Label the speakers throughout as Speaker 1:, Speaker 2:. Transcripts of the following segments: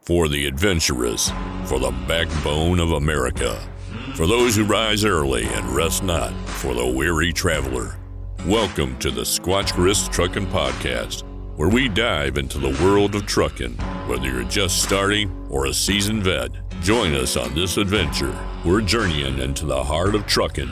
Speaker 1: For the adventurous, for the backbone of America, for those who rise early and rest not, for the weary traveler. Welcome to the Squatch Chris Trucking Podcast, where we dive into the world of trucking. Whether you're just starting or a seasoned vet, join us on this adventure. We're journeying into the heart of trucking,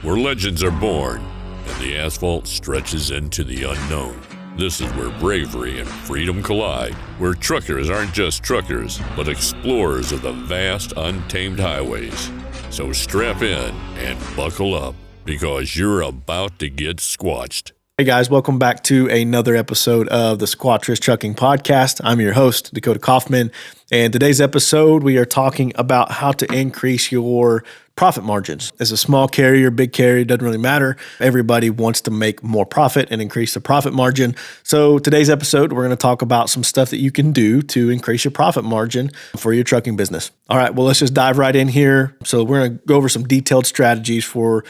Speaker 1: where legends are born and the asphalt stretches into the unknown. This is where bravery and freedom collide, where truckers aren't just truckers, but explorers of the vast, untamed highways. So strap in and buckle up, because you're about to get squatched.
Speaker 2: Hey guys, welcome back to another episode of the Squatch Chris Trucking Podcast. I'm your host, Dakota Kaufman, and today's episode we are talking about how to increase your profit margins. As a small carrier, big carrier, doesn't really matter. Everybody wants to make more profit and increase the profit margin. So today's episode, we're going to talk about some stuff that you can do to increase your profit margin for your trucking business. All right, well, let's just dive right in here. So we're going to go over some detailed strategies for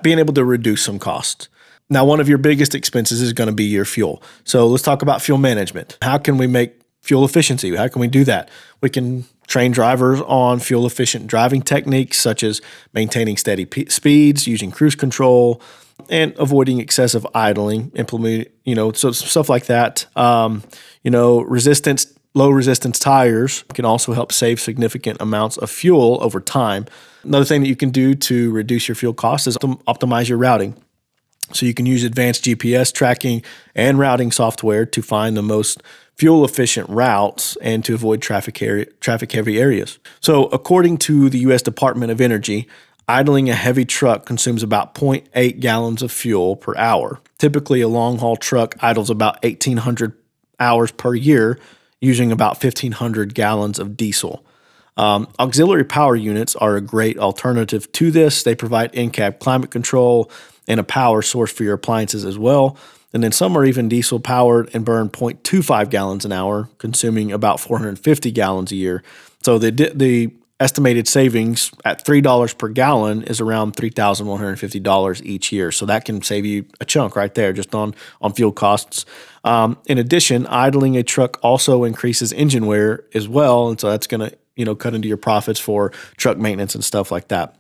Speaker 2: being able to reduce some costs. Now, one of your biggest expenses is going to be your fuel. So let's talk about fuel management. How can we make fuel efficiency? How can we do that? We can train drivers on fuel efficient driving techniques, such as maintaining steady speeds, using cruise control, and avoiding excessive idling, so stuff like that. Low resistance tires can also help save significant amounts of fuel over time. Another thing that you can do to reduce your fuel costs is to optimize your routing. So you can use advanced GPS tracking and routing software to find the most fuel-efficient routes and to avoid traffic-heavy areas. So according to the U.S. Department of Energy, idling a heavy truck consumes about 0.8 gallons of fuel per hour. Typically, a long-haul truck idles about 1,800 hours per year, using about 1,500 gallons of diesel. Auxiliary power units are a great alternative to this. They provide in-cab climate control and a power source for your appliances as well. And then some are even diesel powered and burn 0.25 gallons an hour, consuming about 450 gallons a year. So the estimated savings at $3 per gallon is around $3,150 each year. So that can save you a chunk right there just on fuel costs. In addition, idling a truck also increases engine wear as well. And so that's going to cut into your profits for truck maintenance and stuff like that.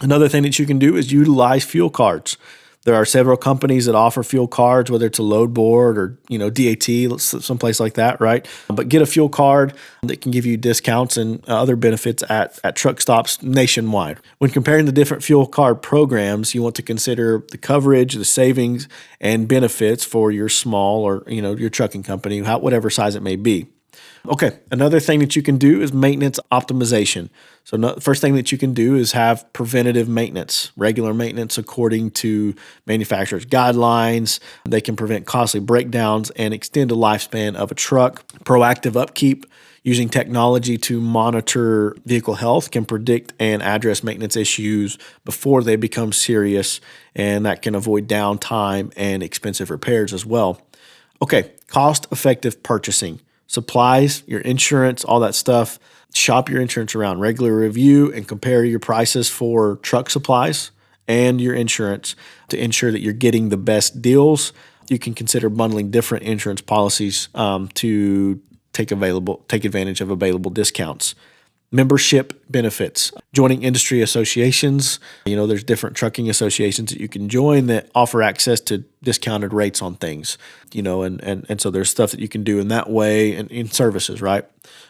Speaker 2: Another thing that you can do is utilize fuel cards. There are several companies that offer fuel cards, whether it's a load board or, DAT, someplace like that, right? But get a fuel card that can give you discounts and other benefits at truck stops nationwide. When comparing the different fuel card programs, you want to consider the coverage, the savings, and benefits for your small or, your trucking company, whatever size it may be. Okay, another thing that you can do is maintenance optimization. So the first thing that you can do is have preventative maintenance, regular maintenance according to manufacturer's guidelines. They can prevent costly breakdowns and extend the lifespan of a truck. Proactive upkeep using technology to monitor vehicle health can predict and address maintenance issues before they become serious, and that can avoid downtime and expensive repairs as well. Okay, cost-effective purchasing. Supplies, your insurance, all that stuff. Shop your insurance around. Regular review and compare your prices for truck supplies and your insurance to ensure that you're getting the best deals. You can consider bundling different insurance policies to take advantage of available discounts. Membership benefits. Joining industry associations. There's different trucking associations that you can join that offer access to discounted rates on things, and so there's stuff that you can do in that way and in services, right?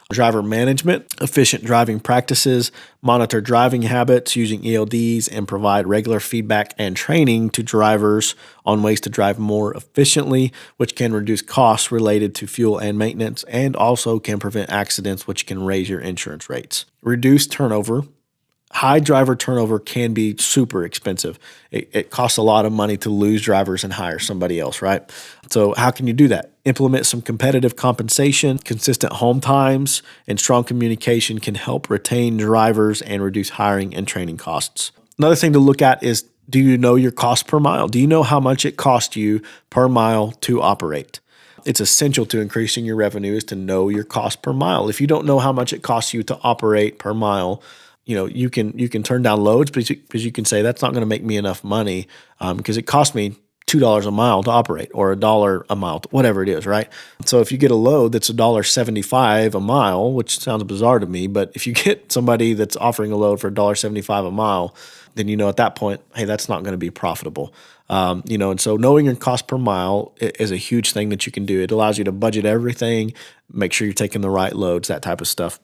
Speaker 2: Driver management, efficient driving practices, monitor driving habits using ELDs, and provide regular feedback and training to drivers on ways to drive more efficiently, which can reduce costs related to fuel and maintenance, and also can prevent accidents, which can raise your insurance rates. Reduce turnover. High driver turnover can be super expensive. It costs a lot of money to lose drivers and hire somebody else, right? So how can you do that? Implement some competitive compensation, consistent home times, and strong communication can help retain drivers and reduce hiring and training costs. Another thing to look at is, do you know your cost per mile? Do you know how much it costs you per mile to operate? It's essential to increasing your revenue is to know your cost per mile. If you don't know how much it costs you to operate per mile, you can turn down loads because you can say that's not going to make me enough money because it cost me $2 a mile to operate or $1 a mile, whatever it is, right? So if you get a load that's $1.75 a mile, which sounds bizarre to me, but if you get somebody that's offering a load for $1.75 a mile, then at that point, hey, that's not going to be profitable. And so knowing your cost per mile is a huge thing that you can do. It allows you to budget everything, make sure you're taking the right loads, that type of stuff.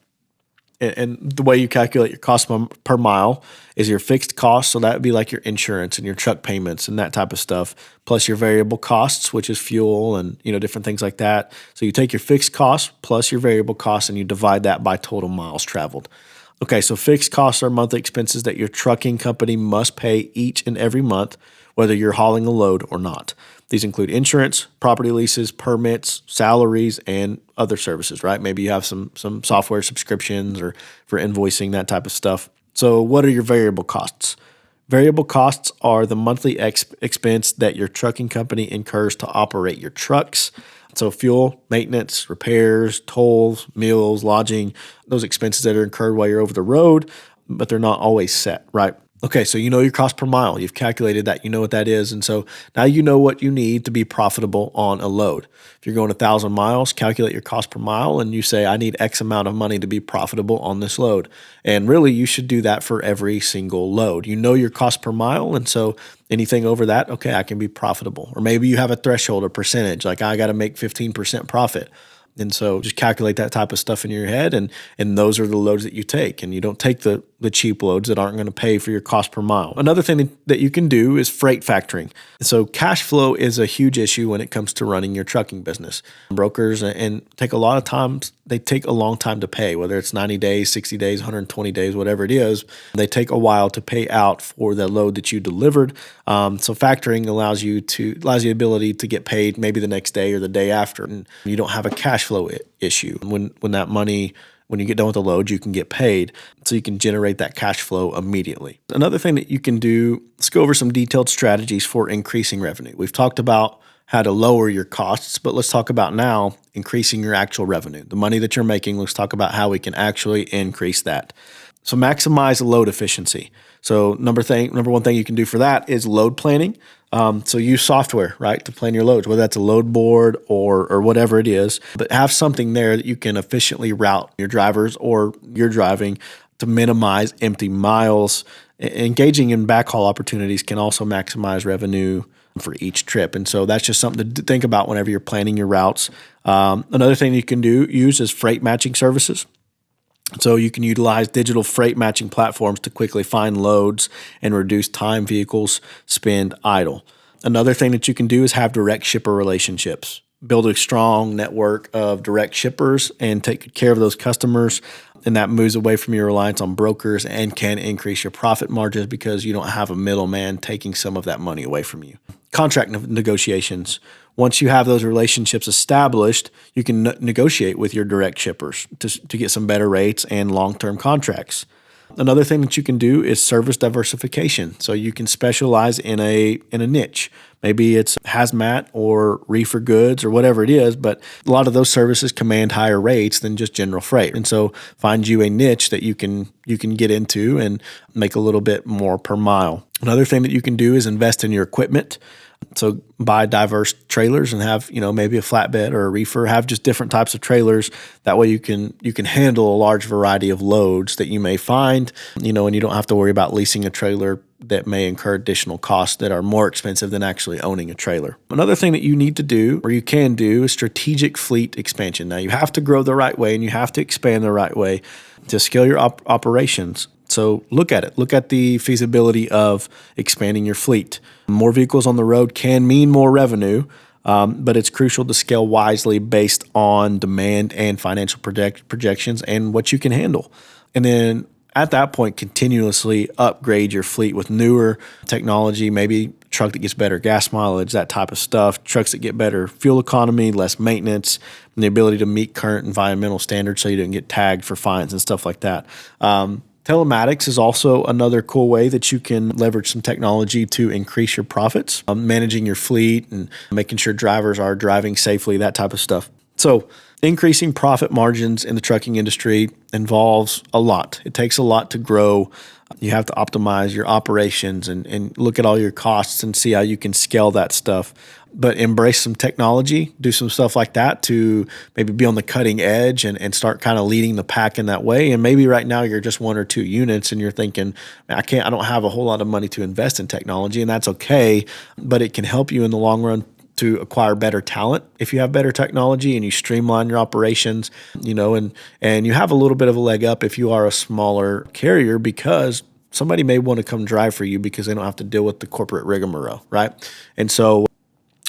Speaker 2: And the way you calculate your cost per mile is your fixed cost. So that would be like your insurance and your truck payments and that type of stuff, plus your variable costs, which is fuel and, different things like that. So you take your fixed cost plus your variable costs and you divide that by total miles traveled. Okay, so fixed costs are monthly expenses that your trucking company must pay each and every month, whether you're hauling a load or not. These include insurance, property leases, permits, salaries, and other services, right? Maybe you have some software subscriptions or for invoicing, that type of stuff. So what are your variable costs? Variable costs are the monthly expense that your trucking company incurs to operate your trucks. So fuel, maintenance, repairs, tolls, meals, lodging, those expenses that are incurred while you're over the road, but they're not always set, right? Okay, so you know your cost per mile. You've calculated that. You know what that is. And so now you know what you need to be profitable on a load. If you're going 1,000 miles, calculate your cost per mile and you say, I need X amount of money to be profitable on this load. And really, you should do that for every single load. You know your cost per mile. And so anything over that, okay, I can be profitable. Or maybe you have a threshold, a percentage, like I got to make 15% profit. And so just calculate that type of stuff in your head, and those are the loads that you take. And you don't take the cheap loads that aren't going to pay for your cost per mile. Another thing that you can do is freight factoring. So cash flow is a huge issue when it comes to running your trucking business. Brokers and take a lot of times, they take a long time to pay, whether it's 90 days, 60 days, 120 days, whatever it is. They take a while to pay out for the load that you delivered. So factoring allows you the ability to get paid maybe the next day or the day after, and you don't have a cash flow issue. When that money, when you get done with the load, you can get paid, so you can generate that cash flow immediately. Another thing that you can do, let's go over some detailed strategies for increasing revenue. We've talked about how to lower your costs, but let's talk about now increasing your actual revenue. The money that you're making, let's talk about how we can actually increase that. So maximize load efficiency. So number one thing you can do for that is load planning. So use software, right, to plan your loads, whether that's a load board or whatever it is, but have something there that you can efficiently route your drivers or your driving to minimize empty miles. Engaging in backhaul opportunities can also maximize revenue for each trip. And so that's just something to think about whenever you're planning your routes. Another thing you can use is freight matching services. So you can utilize digital freight matching platforms to quickly find loads and reduce time vehicles spend idle. Another thing that you can do is have direct shipper relationships. Build a strong network of direct shippers and take good care of those customers. And that moves away from your reliance on brokers and can increase your profit margins because you don't have a middleman taking some of that money away from you. Contract negotiations. Once you have those relationships established, you can negotiate with your direct shippers to get some better rates and long-term contracts. Another thing that you can do is service diversification. So you can specialize in a niche. Maybe it's hazmat or reefer goods or whatever it is, but a lot of those services command higher rates than just general freight. And so find you a niche that you can get into and make a little bit more per mile. Another thing that you can do is invest in your equipment. So buy diverse trailers and have, maybe a flatbed or a reefer, have just different types of trailers. That way you can handle a large variety of loads that you may find, and you don't have to worry about leasing a trailer that may incur additional costs that are more expensive than actually owning a trailer. Another thing that you need to do, or you can do, is strategic fleet expansion. Now you have to grow the right way and you have to expand the right way to scale your operations. So look at it. Look at the feasibility of expanding your fleet. More vehicles on the road can mean more revenue, but it's crucial to scale wisely based on demand and financial projections and what you can handle. And then at that point, continuously upgrade your fleet with newer technology, maybe a truck that gets better gas mileage, that type of stuff, trucks that get better fuel economy, less maintenance, and the ability to meet current environmental standards so you don't get tagged for fines and stuff like that. Telematics is also another cool way that you can leverage some technology to increase your profits, managing your fleet and making sure drivers are driving safely, that type of stuff. So increasing profit margins in the trucking industry involves a lot. It takes a lot to grow You have to optimize your operations and look at all your costs and see how you can scale that stuff. But embrace some technology, do some stuff like that to maybe be on the cutting edge and start kind of leading the pack in that way. And maybe right now you're just 1 or 2 units and you're thinking, I don't have a whole lot of money to invest in technology, and that's okay, but it can help you in the long run to acquire better talent if you have better technology and you streamline your operations, and you have a little bit of a leg up if you are a smaller carrier, because somebody may want to come drive for you because they don't have to deal with the corporate rigmarole, right? And so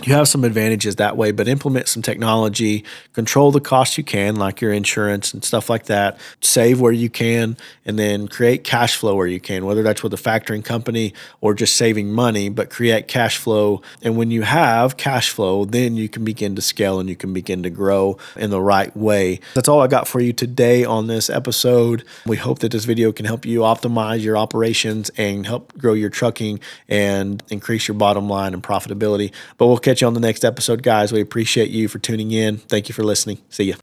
Speaker 2: you have some advantages that way, but implement some technology, control the costs you can, like your insurance and stuff like that, save where you can, and then create cash flow where you can, whether that's with a factoring company or just saving money, but create cash flow. And when you have cash flow, then you can begin to scale and you can begin to grow in the right way. That's all I got for you today on this episode. We hope that this video can help you optimize your operations and help grow your trucking and increase your bottom line and profitability. But we'll catch you on the next episode, guys. We appreciate you for tuning in. Thank you for listening. See ya.